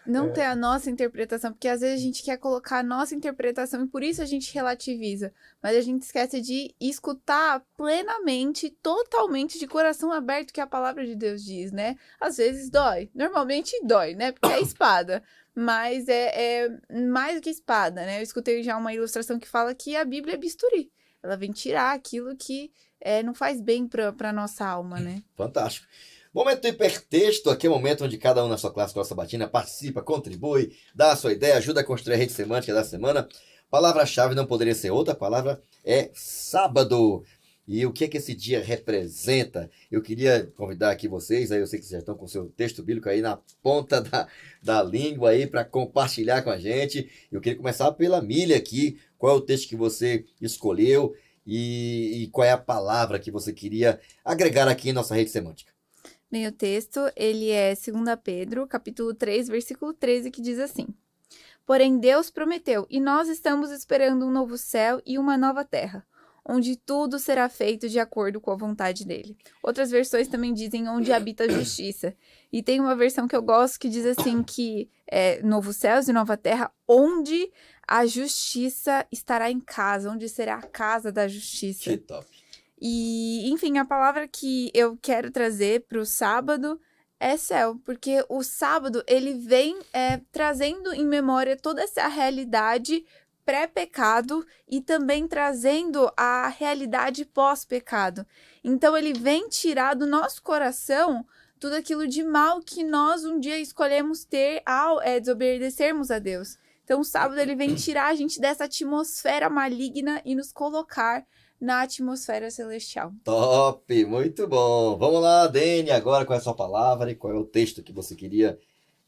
Não ter a nossa interpretação, porque às vezes a gente quer colocar a nossa interpretação e por isso a gente relativiza. Mas a gente esquece de escutar plenamente, totalmente, de coração aberto o que a palavra de Deus diz, né? Às vezes dói. Normalmente dói, né? Porque é espada. Mas é mais do que espada, né? Eu escutei já uma ilustração que fala que a Bíblia é bisturi. Ela vem tirar aquilo que não faz bem para nossa alma, né? Fantástico. Momento do hipertexto, aqui é o momento onde cada um na sua classe, com a sabatina, participa, contribui, dá a sua ideia, ajuda a construir a rede semântica da semana. Palavra-chave não poderia ser outra, a palavra é sábado. E o que é que esse dia representa? Eu queria convidar aqui vocês, aí eu sei que vocês já estão com o seu texto bíblico aí na ponta da língua aí para compartilhar com a gente. Eu queria começar pela Milha aqui. Qual é o texto que você escolheu e qual é a palavra que você queria agregar aqui em nossa rede semântica? Bem, o texto, ele é 2 Pedro, capítulo 3, versículo 13, que diz assim: Porém Deus prometeu, e nós estamos esperando um novo céu e uma nova terra, onde tudo será feito de acordo com a vontade dele. Outras versões também dizem onde habita a justiça. E tem uma versão que eu gosto que diz assim que é novos céus e nova terra, onde a justiça estará em casa, onde será a casa da justiça. Que top. E, enfim, a palavra que eu quero trazer para o sábado é céu, porque o sábado, ele vem trazendo em memória toda essa realidade pré-pecado e também trazendo a realidade pós-pecado. Então, ele vem tirar do nosso coração tudo aquilo de mal que nós um dia escolhemos ter ao desobedecermos a Deus. Então, o sábado, ele vem tirar a gente dessa atmosfera maligna e nos colocar na atmosfera celestial. Top, muito bom. Vamos lá, Dene, agora com a sua palavra e qual é o texto que você queria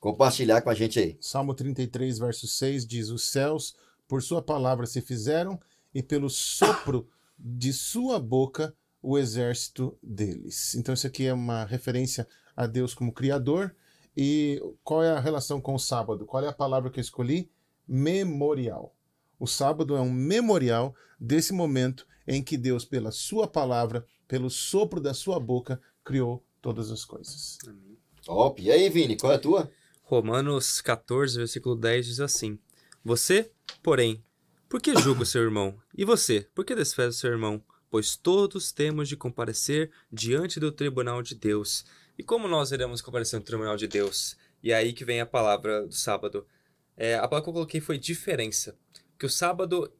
compartilhar com a gente aí? Salmo 33, verso 6 diz: Os céus por sua palavra se fizeram, e pelo sopro de sua boca o exército deles. Então isso aqui é uma referência a Deus como Criador. E qual é a relação com o sábado? Qual é a palavra que eu escolhi? Memorial. O sábado é um memorial desse momento em que Deus, pela sua palavra, pelo sopro da sua boca, criou todas as coisas. Top. E aí, Vini, qual é a tua? Romanos 14, versículo 10 diz assim: Você, porém, por que julga o seu irmão? E você, por que despreza o seu irmão? Pois todos temos de comparecer diante do tribunal de Deus. E como nós iremos comparecer no tribunal de Deus? E é aí que vem a palavra do sábado. A palavra que eu coloquei foi diferença. Porque o sábado,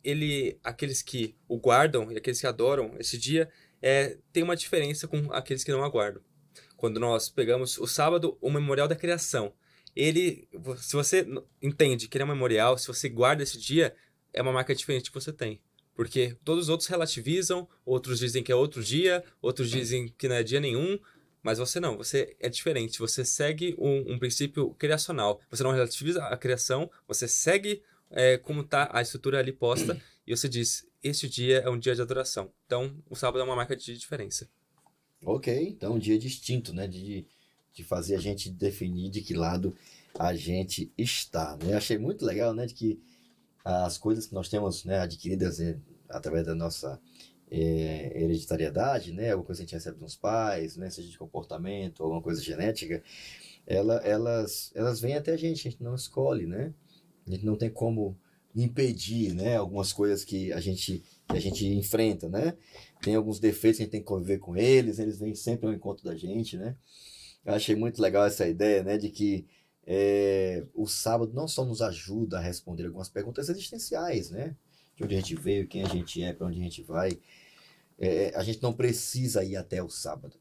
aqueles que o guardam e aqueles que adoram esse dia, tem uma diferença com aqueles que não aguardam. Quando nós pegamos o sábado, o memorial da criação, se você entende que ele é um memorial, se você guarda esse dia, é uma marca diferente que você tem. Porque todos os outros relativizam, outros dizem que é outro dia, outros dizem que não é dia nenhum, mas você não, você é diferente, você segue um princípio criacional. Você não relativiza a criação, você segue como está a estrutura ali posta, e você diz, este dia é um dia de adoração. Então, o sábado é uma marca de diferença. Ok, então um dia distinto, né? De fazer a gente definir de que lado a gente está, né? Achei muito legal, né? De que as coisas que nós temos, né, adquiridas através da nossa hereditariedade, né? Alguma coisa que a gente recebe dos pais, né? Seja de comportamento, alguma coisa genética, elas vêm até a gente não escolhe, né? A gente não tem como impedir, né? Algumas coisas que a gente enfrenta, né? Tem alguns defeitos que a gente tem que conviver com eles vêm sempre ao encontro da gente, né? Eu achei muito legal essa ideia, né? De que o sábado não só nos ajuda a responder algumas perguntas existenciais, né? De onde a gente veio, quem a gente é, para onde a gente vai. A gente não precisa ir até o sábado.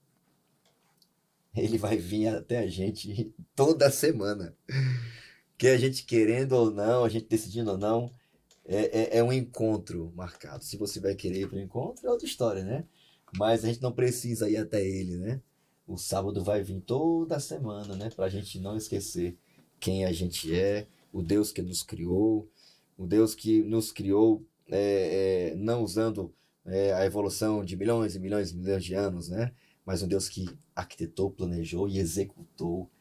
Ele vai vir até a gente toda semana. Que a gente querendo ou não, a gente decidindo ou não, é um encontro marcado. Se você vai querer ir para o encontro, é outra história, né? Mas a gente não precisa ir até ele, né? O sábado vai vir toda semana, né? Para a gente não esquecer quem a gente é, o Deus que nos criou, o Deus que nos criou não usando a evolução de milhões e milhões e milhões de anos, né? Mas um Deus que arquitetou, planejou e executou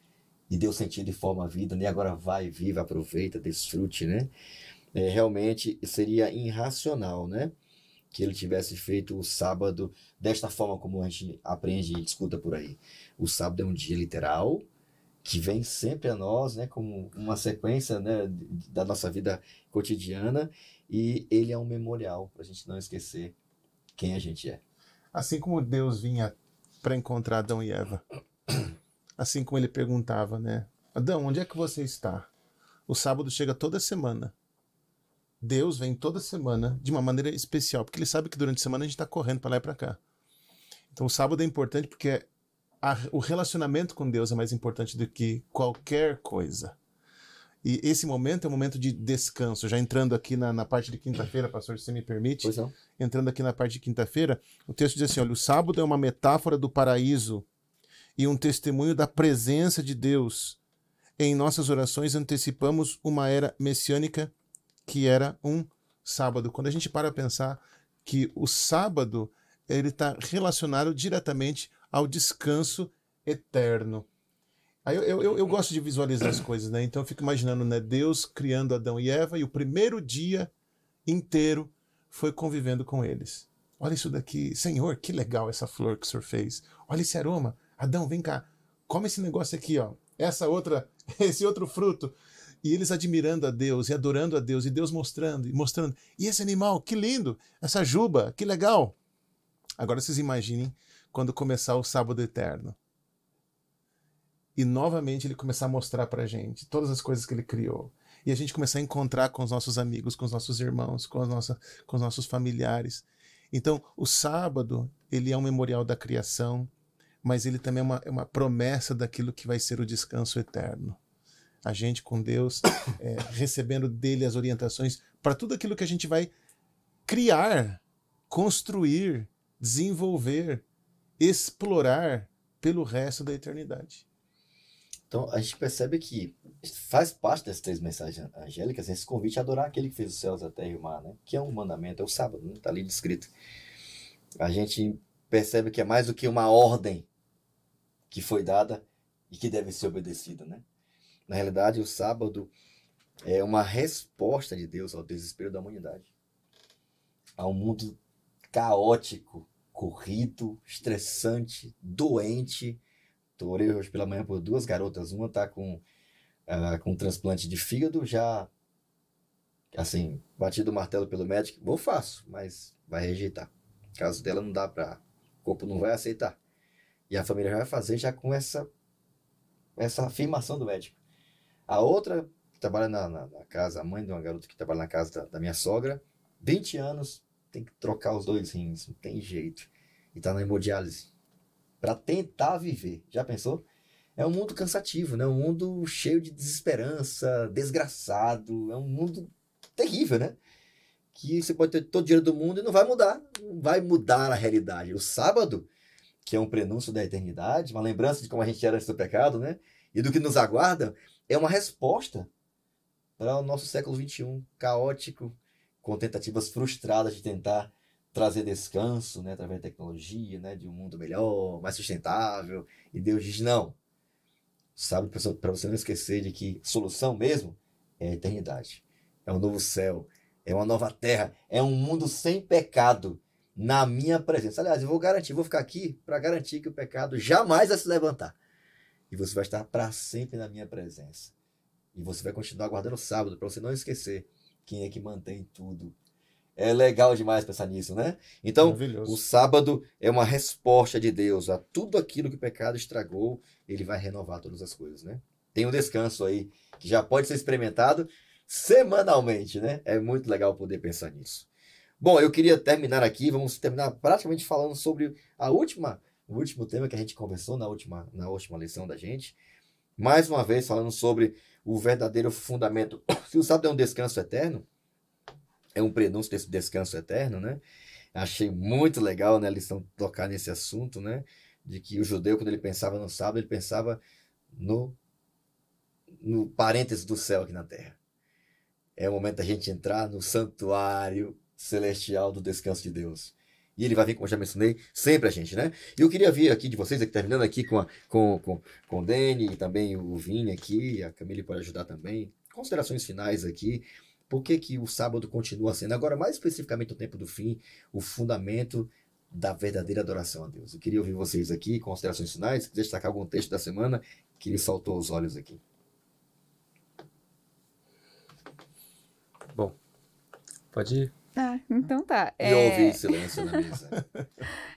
e deu sentido e forma à vida, né? Agora vai, viva, aproveita, desfrute, né? Realmente seria irracional, né? Que ele tivesse feito o sábado desta forma como a gente aprende e escuta por aí. O sábado é um dia literal que vem sempre a nós, né? Como uma sequência, né? Da nossa vida cotidiana, e ele é um memorial para a gente não esquecer quem a gente é. Assim como Deus vinha para encontrar Adão e Eva, assim como ele perguntava, né? Adão, onde é que você está? O sábado chega toda semana. Deus vem toda semana de uma maneira especial, porque ele sabe que durante a semana a gente está correndo para lá e para cá. Então o sábado é importante porque o relacionamento com Deus é mais importante do que qualquer coisa. E esse momento é um momento de descanso. Já entrando aqui na parte de quinta-feira, pastor, se você me permite. Pois não. Entrando aqui na parte de quinta-feira, o texto diz assim, olha, o sábado é uma metáfora do paraíso e um testemunho da presença de Deus. Em nossas orações antecipamos uma era messiânica que era um sábado. Quando a gente para pensar que o sábado ele está relacionado diretamente ao descanso eterno. Aí eu gosto de visualizar as coisas, né? Então eu fico imaginando, né, Deus criando Adão e Eva e o primeiro dia inteiro foi convivendo com eles. Olha isso daqui, Senhor, que legal essa flor que o Senhor fez. Olha esse aroma. Adão, vem cá, come esse negócio aqui, ó. Esse outro fruto. E eles admirando a Deus e adorando a Deus, e Deus mostrando e mostrando. E esse animal, que lindo! Essa juba, que legal! Agora vocês imaginem quando começar o sábado eterno. E novamente ele começar a mostrar pra gente todas as coisas que ele criou. E a gente começar a encontrar com os nossos amigos, com os nossos irmãos, com os nossos familiares. Então, o sábado, ele é um memorial da criação, mas ele também é uma promessa daquilo que vai ser o descanso eterno. A gente com Deus, recebendo dele as orientações para tudo aquilo que a gente vai criar, construir, desenvolver, explorar pelo resto da eternidade. Então, a gente percebe que faz parte das 3 mensagens angélicas esse convite a adorar aquele que fez os céus, a terra e o mar, né? Que é um mandamento, é o sábado, né? Está ali descrito. A gente percebe que é mais do que uma ordem que foi dada e que deve ser obedecida, né? Na realidade, o sábado é uma resposta de Deus ao desespero da humanidade. A um mundo caótico, corrido, estressante, doente. Orei hoje pela manhã por 2 garotas. Uma está com um transplante de fígado, já, assim, batido o martelo pelo médico. Vou faço, mas vai rejeitar. No caso dela não dá para... O corpo não vai aceitar. E a família já vai fazer já com essa afirmação do médico. A outra, que trabalha na casa, a mãe de uma garota que trabalha na casa da minha sogra, 20 anos, tem que trocar os 2 rins, não tem jeito. E tá na hemodiálise. Para tentar viver. Já pensou? É um mundo cansativo, né? Um mundo cheio de desesperança, desgraçado. É um mundo terrível, né? Que você pode ter todo o dinheiro do mundo e não vai mudar. Não vai mudar a realidade. O sábado, que é um prenúncio da eternidade, uma lembrança de como a gente era antes do pecado, né? E do que nos aguarda, é uma resposta para o nosso século XXI, caótico, com tentativas frustradas de tentar trazer descanso, né, através da tecnologia, né, de um mundo melhor, mais sustentável. E Deus diz, não. Sabe, para você não esquecer de que solução mesmo é a eternidade. É um novo céu, é uma nova terra, é um mundo sem pecado na minha presença. Aliás, eu vou ficar aqui para garantir que o pecado jamais vai se levantar. E você vai estar para sempre na minha presença. E você vai continuar guardando o sábado, para você não esquecer quem é que mantém tudo. É legal demais pensar nisso, né? Então, o sábado é uma resposta de Deus a tudo aquilo que o pecado estragou. Ele vai renovar todas as coisas, né? Tem um descanso aí que já pode ser experimentado semanalmente, né? É muito legal poder pensar nisso. Bom, eu queria terminar aqui, vamos terminar praticamente falando sobre o último tema que a gente conversou na última lição da gente. Mais uma vez falando sobre o verdadeiro fundamento. Se o sábado é um descanso eterno, é um prenúncio desse descanso eterno, né? Achei muito legal, né, a lição tocar nesse assunto, né? De que o judeu, quando ele pensava no sábado, ele pensava no parênteses do céu aqui na terra. É o momento da gente entrar no santuário celestial do descanso de Deus. E ele vai vir, como eu já mencionei, sempre a gente, né? E eu queria vir aqui de vocês, aqui, terminando aqui com o Dani e também o Vini aqui, a Camille pode ajudar também. Considerações finais aqui. Por que o sábado continua sendo, agora mais especificamente no tempo do fim, o fundamento da verdadeira adoração a Deus? Eu queria ouvir vocês aqui, considerações finais, se quiser destacar algum texto da semana que lhe saltou aos olhos aqui. Bom, pode ir. Então tá. E ouvir silêncio na mesa.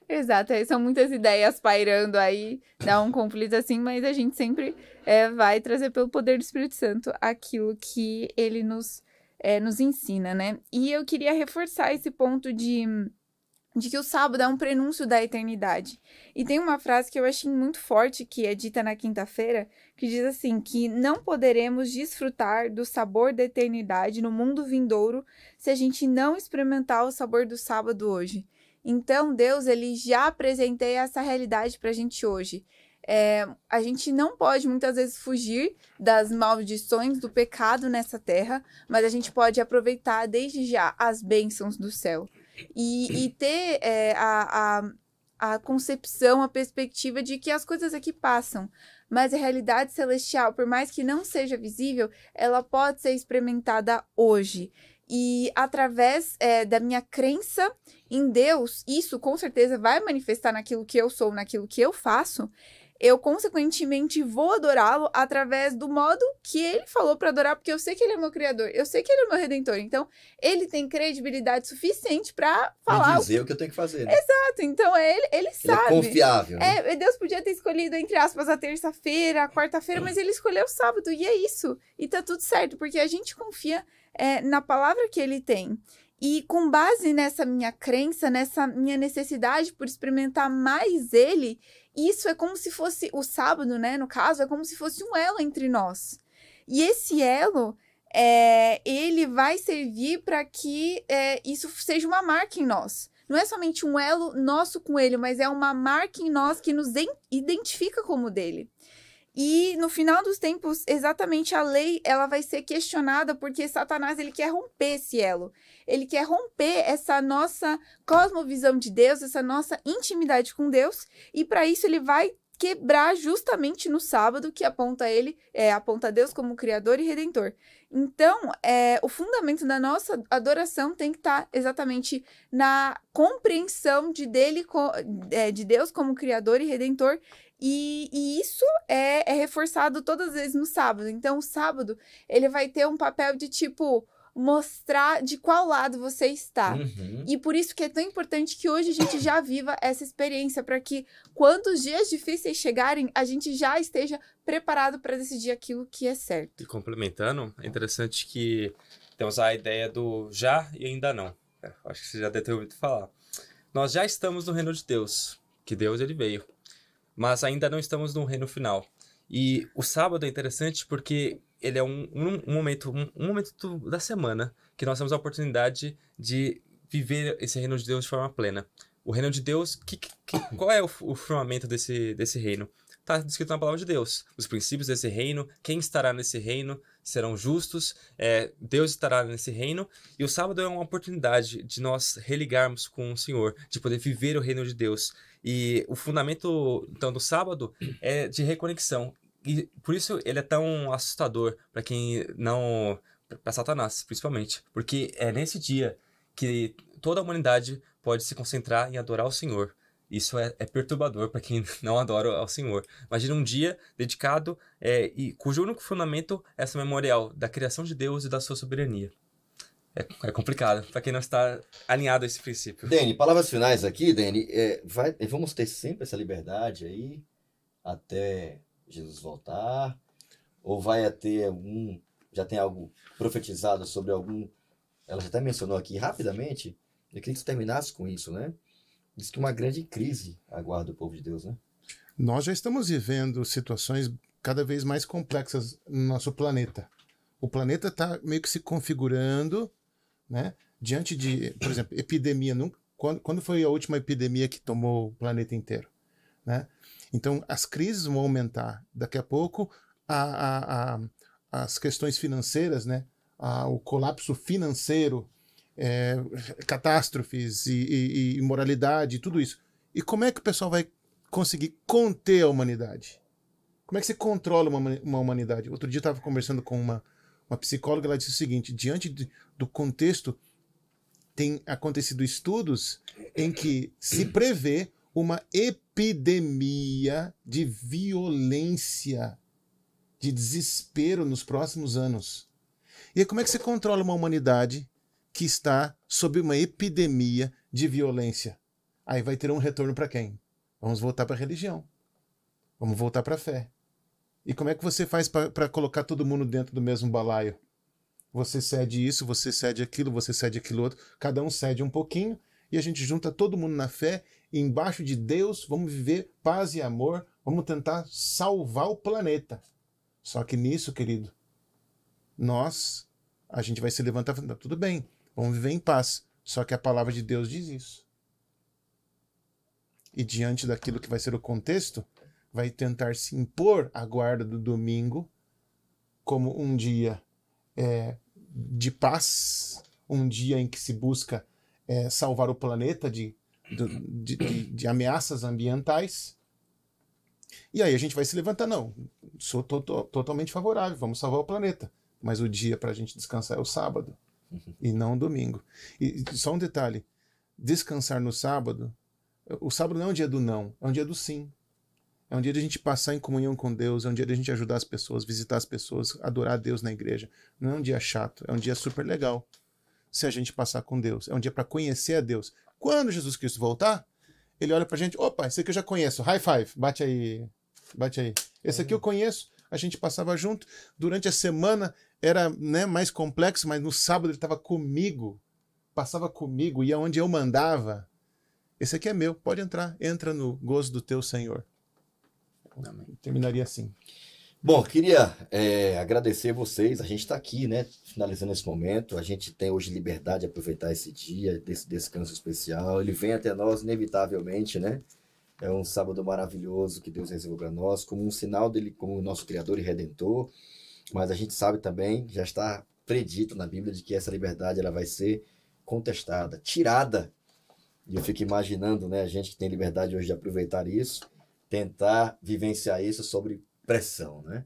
Exato, são muitas ideias pairando aí, dá um conflito assim, mas a gente sempre vai trazer pelo poder do Espírito Santo aquilo que ele nos ensina, né? E eu queria reforçar esse ponto de que o sábado é um prenúncio da eternidade. E tem uma frase que eu achei muito forte, que é dita na quinta-feira, que diz assim, que não poderemos desfrutar do sabor da eternidade no mundo vindouro se a gente não experimentar o sabor do sábado hoje. Então, Deus, ele já apresentou essa realidade pra gente hoje. A gente não pode muitas vezes fugir das maldições do pecado nessa terra, mas a gente pode aproveitar desde já as bênçãos do céu e ter a concepção, a perspectiva de que as coisas aqui passam, mas a realidade celestial, por mais que não seja visível, ela pode ser experimentada hoje. E através da minha crença em Deus, isso com certeza vai manifestar naquilo que eu sou, naquilo que eu faço. Eu, consequentemente, vou adorá-lo através do modo que ele falou para adorar, porque eu sei que ele é meu criador, eu sei que ele é meu redentor. Então, ele tem credibilidade suficiente para falar... E dizer o que eu tenho que fazer, né? Exato, então ele sabe. Ele é confiável, né? Deus podia ter escolhido, entre aspas, a terça-feira, a quarta-feira, mas ele escolheu o sábado, e é isso. E tá tudo certo, porque a gente confia na palavra que ele tem. E com base nessa minha crença, nessa minha necessidade por experimentar mais ele, isso é como se fosse, o sábado, né, no caso, é como se fosse um elo entre nós. E esse elo, ele vai servir para que isso seja uma marca em nós. Não é somente um elo nosso com ele, mas é uma marca em nós que nos identifica como dele. E no final dos tempos, exatamente a lei, ela vai ser questionada porque Satanás, ele quer romper esse elo. Ele quer romper essa nossa cosmovisão de Deus, essa nossa intimidade com Deus, e para isso ele vai quebrar justamente no sábado, que aponta Deus como Criador e Redentor. Então, o fundamento da nossa adoração tem que estar exatamente na compreensão de Deus como Criador e Redentor, e isso é reforçado todas as vezes no sábado. Então, o sábado, ele vai ter um papel de, tipo, mostrar de qual lado você está. Uhum. E por isso que é tão importante que hoje a gente já viva essa experiência, para que quando os dias difíceis chegarem, a gente já esteja preparado para decidir aquilo que é certo. E complementando, é interessante que temos a ideia do já e ainda não. Acho que você já deve ter ouvido falar. Nós já estamos no reino de Deus, que Deus ele veio, mas ainda não estamos no reino final. E o sábado é interessante porque ele é um momento da semana que nós temos a oportunidade de viver esse reino de Deus de forma plena. O reino de Deus, qual é o firmamento desse reino? Está descrito na palavra de Deus. Os princípios desse reino, quem estará nesse reino serão justos, Deus estará nesse reino. E o sábado é uma oportunidade de nós religarmos com o Senhor, de poder viver o reino de Deus. E o fundamento, então, do sábado é de reconexão. E por isso ele é tão assustador para quem não... para Satanás, principalmente. Porque é nesse dia que toda a humanidade pode se concentrar em adorar o Senhor. Isso é perturbador para quem não adora ao Senhor. Imagina um dia dedicado e cujo único fundamento é essa memorial da criação de Deus e da sua soberania. É complicado para quem não está alinhado a esse princípio. Dani, palavras finais aqui, Dani. Vamos ter sempre essa liberdade aí até Jesus voltar? Ou vai ter já tem algo profetizado sobre algum... Ela já até mencionou aqui rapidamente. Eu queria que você terminasse com isso, né? Diz que uma grande crise aguarda o povo de Deus, né? Nós já estamos vivendo situações cada vez mais complexas no nosso planeta. O planeta está meio que se configurando, né? Diante de, por exemplo, epidemia. Quando foi a última epidemia que tomou o planeta inteiro, né? Então, as crises vão aumentar. Daqui a pouco, as questões financeiras, né? O colapso financeiro, catástrofes e imoralidade, tudo isso. E como é que o pessoal vai conseguir conter a humanidade? Como é que você controla uma humanidade? Outro dia eu estava conversando com uma psicóloga, ela disse o seguinte: diante do contexto, tem acontecido estudos em que se prevê uma epidemia de violência, de desespero nos próximos anos. E aí, como é que você controla uma humanidade que está sob uma epidemia de violência? Aí vai ter um retorno para quem? Vamos voltar para a religião. Vamos voltar para a fé. E como é que você faz para colocar todo mundo dentro do mesmo balaio? Você cede isso, você cede aquilo, você cede aquilo outro. Cada um cede um pouquinho e a gente junta todo mundo na fé e embaixo de Deus vamos viver paz e amor. Vamos tentar salvar o planeta. Só que nisso, querido, a gente vai se levantar e falar, tudo bem, vamos viver em paz. Só que a palavra de Deus diz isso. E diante daquilo que vai ser o contexto, vai tentar se impor a guarda do domingo como um dia de paz, um dia em que se busca salvar o planeta de ameaças ambientais. E aí a gente vai se levantar, não, sou totalmente favorável, vamos salvar o planeta. Mas o dia para a gente descansar é o sábado, e não o domingo. E só um detalhe, descansar no sábado, o sábado não é um dia do não, é um dia do sim. É um dia de a gente passar em comunhão com Deus, é um dia de a gente ajudar as pessoas, visitar as pessoas, adorar a Deus na igreja. Não é um dia chato, é um dia super legal se a gente passar com Deus. É um dia para conhecer a Deus. Quando Jesus Cristo voltar, ele olha pra gente, opa, esse aqui eu já conheço, high five, bate aí, bate aí. Esse aqui eu conheço, a gente passava junto. Durante a semana era, né, mais complexo, mas no sábado ele estava comigo, passava comigo, ia onde eu mandava. Esse aqui é meu, pode entrar, entra no gozo do teu Senhor. Terminaria assim. Bom, queria agradecer vocês. A gente está aqui, né, finalizando esse momento. A gente tem hoje liberdade de aproveitar esse dia, desse descanso especial. Ele vem até nós inevitavelmente, né? É um sábado maravilhoso que Deus reservou para nós, como um sinal dele como o nosso Criador e Redentor. Mas a gente sabe também, já está predito na Bíblia, de que essa liberdade ela vai ser contestada, tirada. E eu fico imaginando, né, a gente que tem liberdade hoje de aproveitar isso, tentar vivenciar isso sob pressão, né?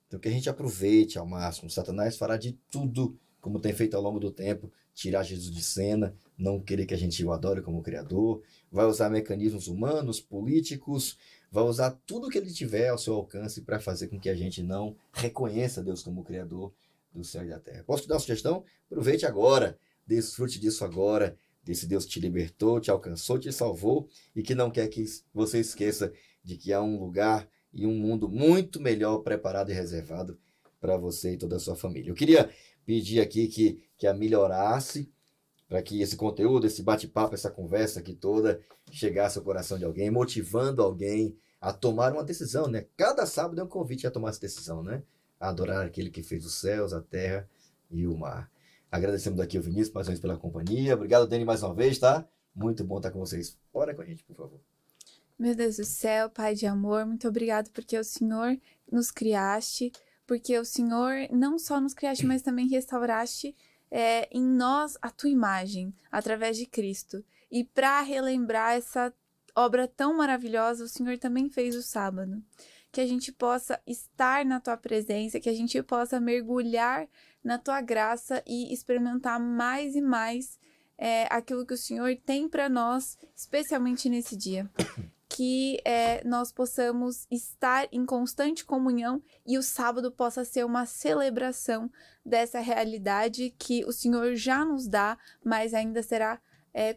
Então que a gente aproveite ao máximo. Satanás fará de tudo, como tem feito ao longo do tempo, tirar Jesus de cena, não querer que a gente o adore como Criador, vai usar mecanismos humanos, políticos, vai usar tudo que ele tiver ao seu alcance para fazer com que a gente não reconheça Deus como Criador do céu e da terra. Posso te dar uma sugestão? Aproveite agora, desfrute disso agora, desse Deus que te libertou, te alcançou, te salvou e que não quer que você esqueça de que há um lugar e um mundo muito melhor preparado e reservado para você e toda a sua família. Eu queria pedir aqui que a melhorasse, para que esse conteúdo, esse bate-papo, essa conversa aqui toda chegasse ao coração de alguém, motivando alguém a tomar uma decisão, né? Cada sábado é um convite a tomar essa decisão, né? A adorar aquele que fez os céus, a terra e o mar. Agradecemos aqui o Vinícius mais uma vez pela companhia. Obrigado, Dani, mais uma vez, tá? Muito bom estar com vocês. Ora com a gente, por favor. Meu Deus do céu, Pai de amor, muito obrigado porque o Senhor nos criaste, porque o Senhor não só nos criaste, mas também restauraste em nós a tua imagem, através de Cristo. E para relembrar essa obra tão maravilhosa, o Senhor também fez o sábado. Que a gente possa estar na tua presença, que a gente possa mergulhar na tua graça e experimentar mais e mais aquilo que o Senhor tem para nós, especialmente nesse dia. Que nós possamos estar em constante comunhão e o sábado possa ser uma celebração dessa realidade que o Senhor já nos dá, mas ainda será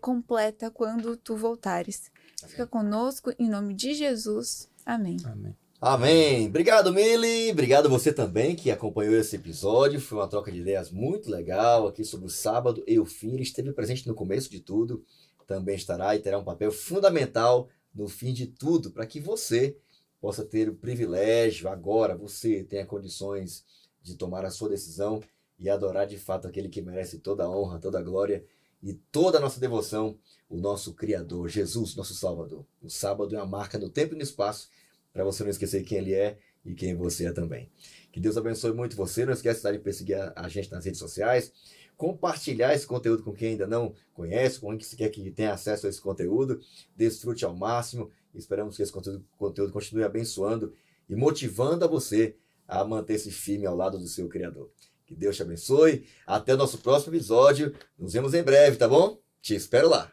completa quando tu voltares. Fica conosco, em nome de Jesus. Amém. Amém. Amém. Obrigado, Mili. Obrigado você também que acompanhou esse episódio. Foi uma troca de ideias muito legal aqui sobre o sábado e o fim. Ele esteve presente no começo de tudo, também estará e terá um papel fundamental no fim de tudo, para que você possa ter o privilégio, agora você tenha condições de tomar a sua decisão e adorar de fato aquele que merece toda a honra, toda a glória e toda a nossa devoção, o nosso Criador, Jesus, nosso Salvador. O sábado é uma marca no tempo e no espaço, para você não esquecer quem Ele é e quem você é também. Que Deus abençoe muito você. Não esquece de perseguir a gente nas redes sociais, compartilhar esse conteúdo com quem ainda não conhece, com quem quer que tenha acesso a esse conteúdo. Desfrute ao máximo. Esperamos que esse conteúdo continue abençoando e motivando a você a manter-se firme ao lado do seu Criador. Que Deus te abençoe. Até o nosso próximo episódio. Nos vemos em breve, tá bom? Te espero lá.